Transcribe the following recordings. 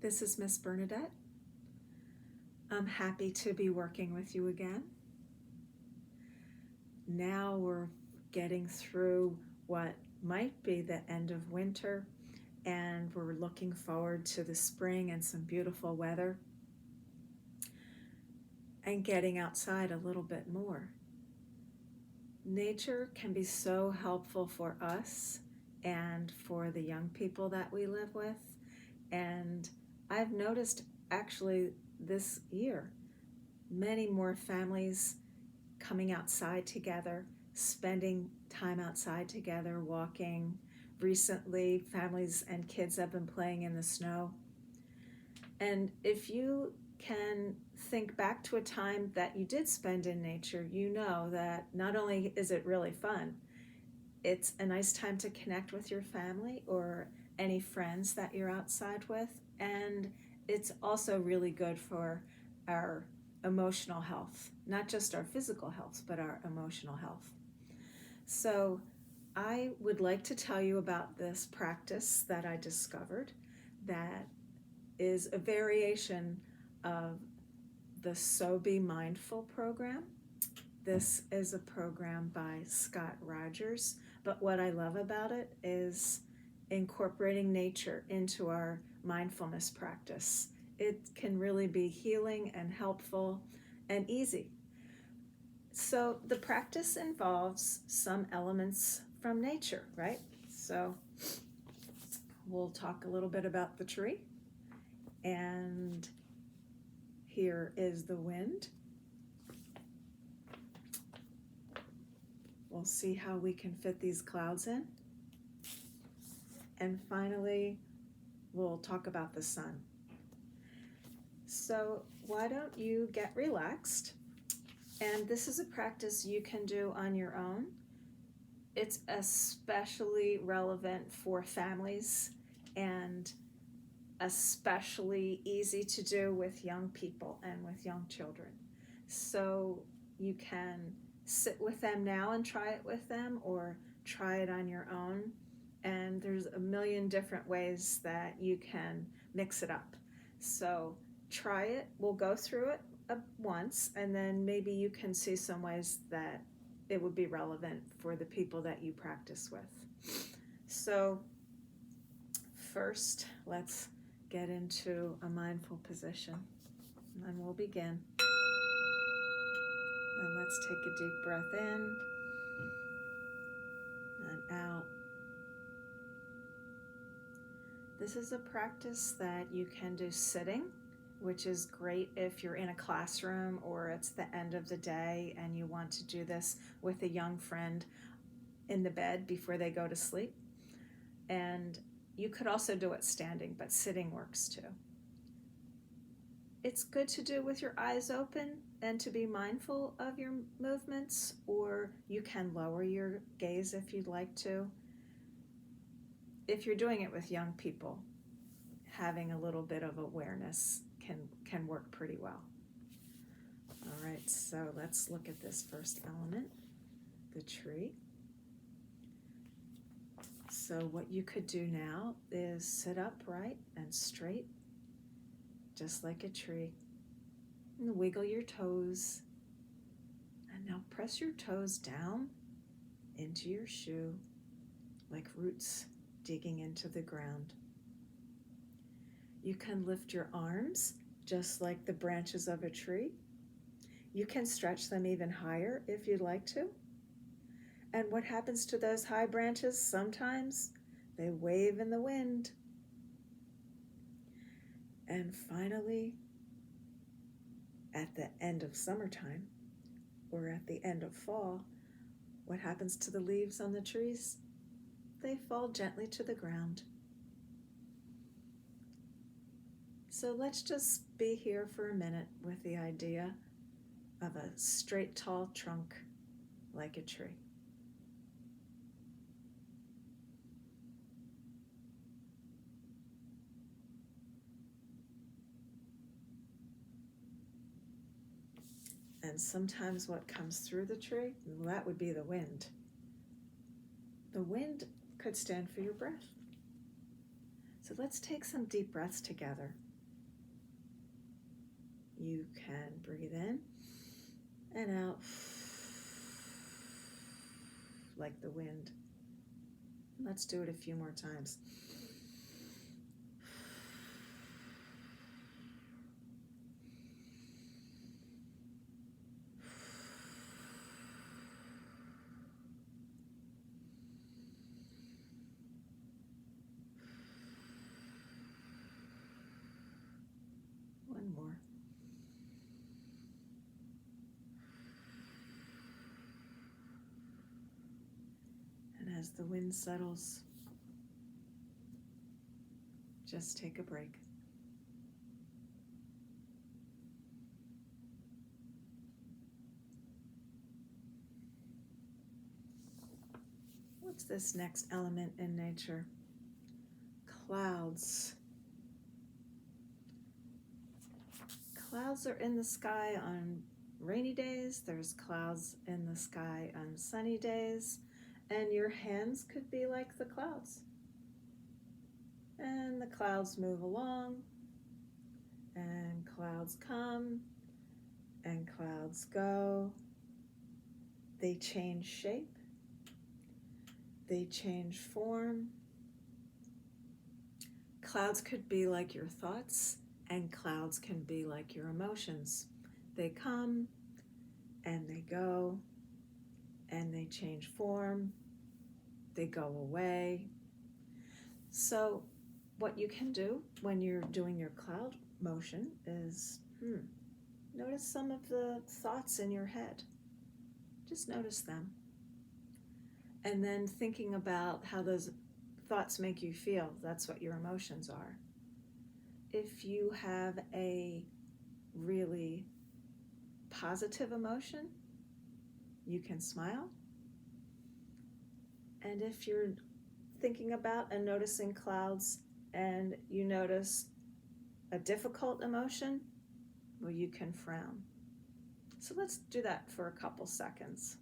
This is Miss Bernadette. I'm happy to be working with you again. Now we're getting through what might be the end of winter, and we're looking forward to the spring and some beautiful weather and getting outside a little bit more. Nature can be so helpful for us and for the young people that we live with. And I've noticed actually this year, many more families coming outside together, spending time outside together, walking. Recently, families and kids have been playing in the snow. And if you can think back to a time that you did spend in nature, you know that not only is it really fun, it's a nice time to connect with your family or any friends that you're outside with, and it's also really good for our emotional health, not just our physical health, but our emotional health. So I would like to tell you about this practice that I discovered that is a variation of the So Be Mindful program. This is a program by Scott Rogers, but what I love about it is incorporating nature into our mindfulness practice. It can really be healing and helpful and easy. So the practice involves some elements from nature, right? So we'll talk a little bit about the tree. And here is the wind. We'll see how we can fit these clouds in. And finally, we'll talk about the sun. So why don't you get relaxed? And this is a practice you can do on your own. It's especially relevant for families and especially easy to do with young people and with young children. So you can sit with them now and try it with them, or try it on your own. And there's a million different ways that you can mix it up. So try it. We'll go through it once, and then maybe you can see some ways that it would be relevant for the people that you practice with. So first, let's get into a mindful position, and then we'll begin. And let's take a deep breath in and out. This is a practice that you can do sitting, which is great if you're in a classroom or it's the end of the day and you want to do this with a young friend in the bed before they go to sleep. And you could also do it standing, but sitting works too. It's good to do with your eyes open and to be mindful of your movements, or you can lower your gaze if you'd like to. If you're doing it with young people, having a little bit of awareness can work pretty well. All right, so let's look at this first element, the tree. So what you could do now is sit upright and straight, just like a tree. And wiggle your toes. And now press your toes down into your shoe, like roots digging into the ground. You can lift your arms just like the branches of a tree. You can stretch them even higher if you'd like to. And what happens to those high branches? Sometimes they wave in the wind. And finally, at the end of summertime or at the end of fall, what happens to the leaves on the trees? They fall gently to the ground. So let's just be here for a minute with the idea of a straight, tall trunk like a tree. And sometimes what comes through the tree, well, that would be the wind. The wind could stand for your breath. So let's take some deep breaths together. You can breathe in and out like the wind. Let's do it a few more times. One more. And as the wind settles, just take a break. What's this next element in nature? Clouds. Clouds are in the sky on rainy days. There's clouds in the sky on sunny days. And your hands could be like the clouds. And the clouds move along. And clouds come. And clouds go. They change shape. They change form. Clouds could be like your thoughts, and clouds can be like your emotions. They come and they go, and they change form. They go away. So what you can do when you're doing your cloud motion is notice some of the thoughts in your head. Just notice them. And then thinking about how those thoughts make you feel. That's what your emotions are. If you have a really positive emotion, you can smile. And if you're thinking about and noticing clouds and you notice a difficult emotion, well, you can frown. So let's do that for a couple seconds.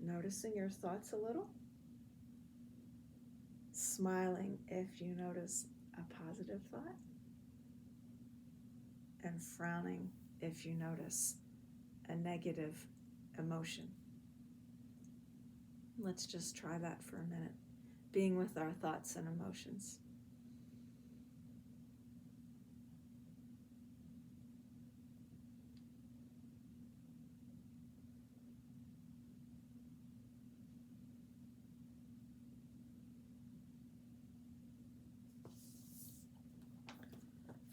Noticing your thoughts a little. Smiling if you notice a positive thought. And frowning if you notice a negative emotion. Let's just try that for a minute, being with our thoughts and emotions.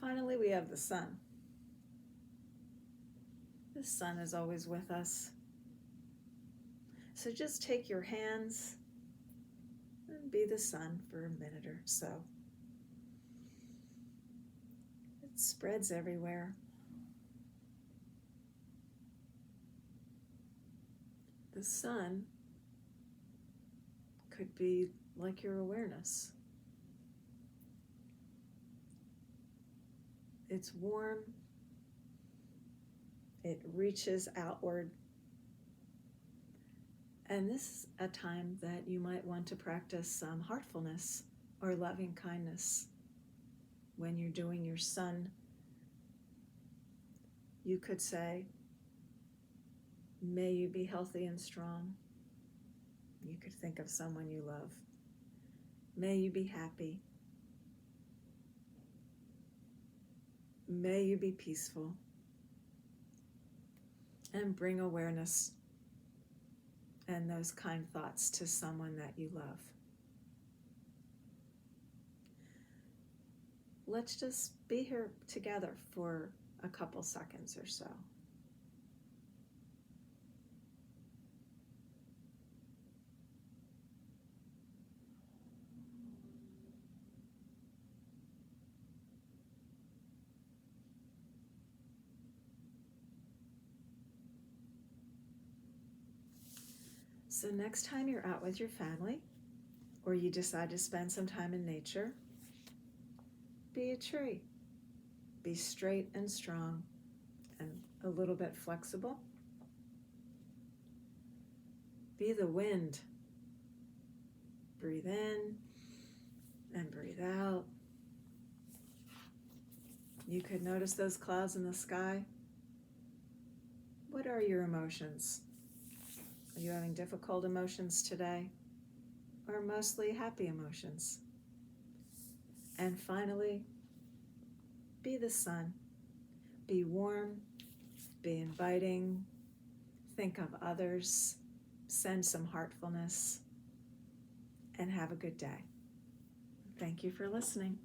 Finally, we have the sun. The sun is always with us. So just take your hands and be the sun for a minute or so. It spreads everywhere. The sun could be like your awareness. It's warm. It reaches outward. And this is a time that you might want to practice some heartfulness or loving kindness. When you're doing your sun, you could say, may you be healthy and strong. You could think of someone you love. May you be happy. May you be peaceful. And bring awareness and those kind thoughts to someone that you love. Let's just be here together for a couple seconds or so. So next time you're out with your family, or you decide to spend some time in nature, be a tree. Be straight and strong and a little bit flexible. Be the wind. Breathe in and breathe out. You could notice those clouds in the sky. What are your emotions? Are you having difficult emotions today, or mostly happy emotions? And finally, be the sun. Be warm, be inviting, think of others, send some heartfulness, and have a good day. Thank you for listening.